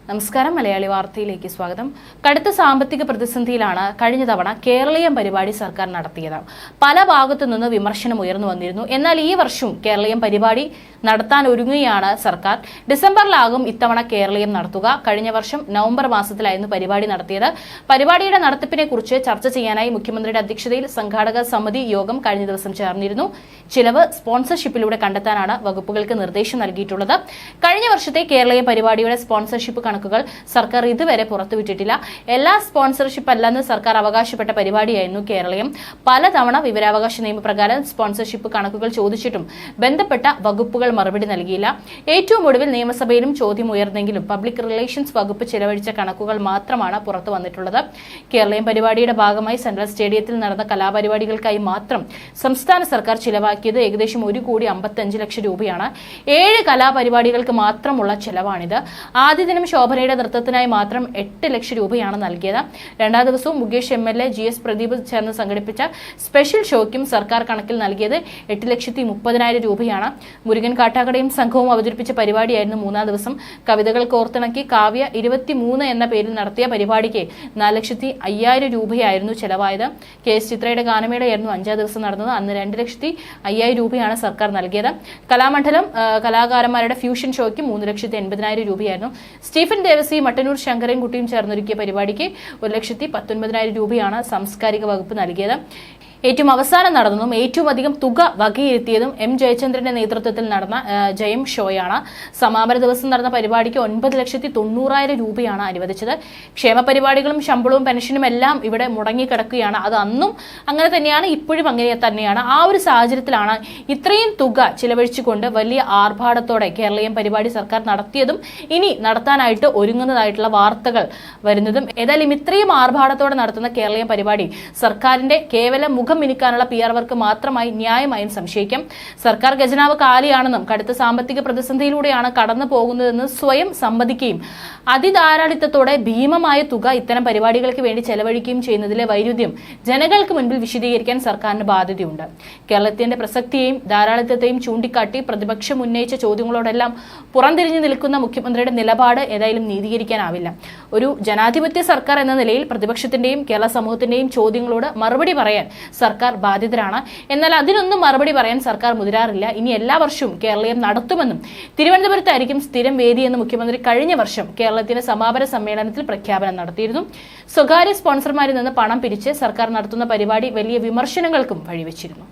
നമസ്കാരം. മലയാളി വാർത്തയിലേക്ക് സ്വാഗതം. കടുത്ത സാമ്പത്തിക പ്രതിസന്ധിയിലാണ് കഴിഞ്ഞ തവണ കേരളീയം പരിപാടി സർക്കാർ നടത്തിയത്. പല ഭാഗത്തു നിന്ന് വിമർശനം ഉയർന്നു വന്നിരുന്നു. എന്നാൽ ഈ വർഷവും കേരളീയം പരിപാടി നടത്താൻ ഒരുങ്ങുകയാണ് സർക്കാർ. ഡിസംബറിലാകും ഇത്തവണ കേരളീയം നടത്തുക. കഴിഞ്ഞ വർഷം നവംബർ മാസത്തിലായിരുന്നു പരിപാടി നടത്തിയത്. പരിപാടിയുടെ നടത്തിപ്പിനെ കുറിച്ച് ചർച്ച ചെയ്യാനായി മുഖ്യമന്ത്രിയുടെ അധ്യക്ഷതയിൽ സംഘാടക സമിതി യോഗം കഴിഞ്ഞ ദിവസം ചേർന്നിരുന്നു. ചിലവ് സ്പോൺസർഷിപ്പിലൂടെ കണ്ടെത്താനാണ് വകുപ്പുകൾക്ക് നിർദ്ദേശം നൽകിയിട്ടുള്ളത്. കഴിഞ്ഞ വർഷത്തെ കേരളീയം പരിപാടിയുടെ സ്പോൺസർഷിപ്പ് കണക്കുകൾ സർക്കാർ ഇതുവരെ പുറത്തുവിട്ടിട്ടില്ല. എല്ലാ സ്പോൺസർഷിപ്പ് അല്ലെന്ന് സർക്കാർ അവകാശപ്പെട്ട പരിപാടിയായിരുന്നു കേരളീയം. പലതവണ വിവരാവകാശ നിയമപ്രകാരം സ്പോൺസർഷിപ്പ് കണക്കുകൾ ചോദിച്ചിട്ടും ബന്ധപ്പെട്ട വകുപ്പുകൾ മറുപടി നൽകിയില്ല. ഏറ്റവും ഒടുവിൽ നിയമസഭയിലും ചോദ്യം ഉയർന്നെങ്കിലും പബ്ലിക് റിലേഷൻസ് വകുപ്പ് ചെലവഴിച്ച കണക്കുകൾ മാത്രമാണ് പുറത്തു വന്നിട്ടുള്ളത്. കേരളീയം പരിപാടിയുടെ ഭാഗമായി സെൻട്രൽ സ്റ്റേഡിയത്തിൽ നടന്ന കലാപരിപാടികൾക്കായി മാത്രം സംസ്ഥാന സർക്കാർ ചിലവാക്കിയത് ഏകദേശം 1,55,00,000 രൂപയാണ്. 7 കലാപരിപാടികൾക്ക് മാത്രമുള്ള ചെലവാണിത്. ആദ്യ ദിനം ശോഭനയുടെ നൃത്തത്തിനായി മാത്രം 8 ലക്ഷം രൂപയാണ് നൽകിയത്. രണ്ടാം ദിവസവും മുകേഷ് MLA, GS പ്രദീപ് ചേർന്ന് സംഘടിപ്പിച്ച സ്പെഷ്യൽ ഷോയ്ക്കും സർക്കാർ കണക്കിൽ നൽകിയത് 8,30,000 രൂപയാണ്. മുരുകൻ കാട്ടാക്കടയും സംഘവും അവതരിപ്പിച്ച പരിപാടിയായിരുന്നു മൂന്നാം ദിവസം. കവിതകൾ കോർത്തിണക്കി കാവ്യ 23 എന്ന പേരിൽ നടത്തിയ പരിപാടിക്ക് 4,05,000 രൂപയായിരുന്നു ചെലവായത്. KS ചിത്രയുടെ ഗാനമേളയായിരുന്നു 5ാം ദിവസം നടന്നത്. അന്ന് 2,05,000 രൂപയാണ് സർക്കാർ നൽകിയത്. കലാമണ്ഡലം കലാകാരന്മാരുടെ ഫ്യൂഷൻ ഷോയ്ക്ക് 3,80,000 രൂപയായിരുന്നു. സ്റ്റീഫൻ ദേവസി, മട്ടന്നൂർ ശങ്കരൻകുട്ടിയും ചേർന്നൊരുക്കിയ പരിപാടിക്ക് 1,19,000 രൂപയാണ് സാംസ്കാരിക വകുപ്പ് നൽകിയത്. ഏറ്റവും അവസാനം നടന്നതും ഏറ്റവും അധികം തുക വകയിരുത്തിയതും M. ജയചന്ദ്രന്റെ നേതൃത്വത്തിൽ നടന്ന ജയം ഷോയാണ്. സമാപന ദിവസം നടന്ന പരിപാടിക്ക് 9,90,000 രൂപയാണ് അനുവദിച്ചത്. ക്ഷേമ പരിപാടികളും ശമ്പളവും പെൻഷനും എല്ലാം ഇവിടെ മുടങ്ങിക്കിടക്കുകയാണ്. അത് അന്നും അങ്ങനെ തന്നെയാണ്, ഇപ്പോഴും അങ്ങനെ തന്നെയാണ്. ആ ഒരു സാഹചര്യത്തിലാണ് ഇത്രയും തുക ചിലവഴിച്ചുകൊണ്ട് വലിയ ആർഭാടത്തോടെ കേരളീയം പരിപാടി സർക്കാർ നടത്തിയതും ഇനി നടത്താനായിട്ട് ഒരുങ്ങുന്നതായിട്ടുള്ള വാർത്തകൾ വരുന്നതും. ഏതായാലും ഇത്രയും ആർഭാടത്തോടെ നടത്തുന്ന കേരളീയം പരിപാടി സർക്കാരിന്റെ കേവലം മുഖം മിനുക്കാനുള്ള PR വർക്ക് മാത്രമായി ന്യായമായും സംശയിക്കാം. സർക്കാർ ഖജനാവ് കാലിയാണെന്നും കടുത്ത സാമ്പത്തിക പ്രതിസന്ധിയിലൂടെയാണ് കടന്നു പോകുന്നതെന്ന് സ്വയം സമ്മതിക്കുകയും അതിധാരാളിത്തത്തോടെ ഭീമമായ തുക ഇത്തരം പരിപാടികൾക്ക് വേണ്ടി ചെലവഴിക്കുകയും ചെയ്യുന്നതിലെ വൈരുദ്ധ്യം ജനങ്ങൾക്ക് മുൻപിൽ വിശദീകരിക്കാൻ സർക്കാരിന് ബാധ്യതയുണ്ട്. കേരളത്തിന്റെ പ്രസക്തിയെയും ധാരാളിത്തത്തെയും ചൂണ്ടിക്കാട്ടി പ്രതിപക്ഷം ഉന്നയിച്ച ചോദ്യങ്ങളോടെല്ലാം പുറംതിരിഞ്ഞു നിൽക്കുന്ന മുഖ്യമന്ത്രിയുടെ നിലപാട് ഏതായാലും നീതീകരിക്കാനാവില്ല. ഒരു ജനാധിപത്യ സർക്കാർ എന്ന നിലയിൽ പ്രതിപക്ഷത്തിന്റെയും കേരള സമൂഹത്തിന്റെയും ചോദ്യങ്ങളോട് മറുപടി പറയാൻ സർക്കാർ ബാധ്യതരാണ്. എന്നാൽ അതിനൊന്നും മറുപടി പറയാൻ സർക്കാർ മുതിരാറില്ല. ഇനി എല്ലാ വർഷവും കേരളീയം നടത്തുമെന്നും തിരുവനന്തപുരത്തായിരിക്കും സ്ഥിരം വേദിയെന്ന് മുഖ്യമന്ത്രി കഴിഞ്ഞ വർഷം കേരളത്തിന്റെ സമാപന സമ്മേളനത്തിൽ പ്രഖ്യാപനം നടത്തിയിരുന്നു. സ്വകാര്യ സ്പോൺസർമാരിൽ നിന്ന് പണം പിരിച്ച് സർക്കാർ നടത്തുന്ന പരിപാടി വലിയ വിമർശനങ്ങൾക്കും വഴിവെച്ചിരുന്നു.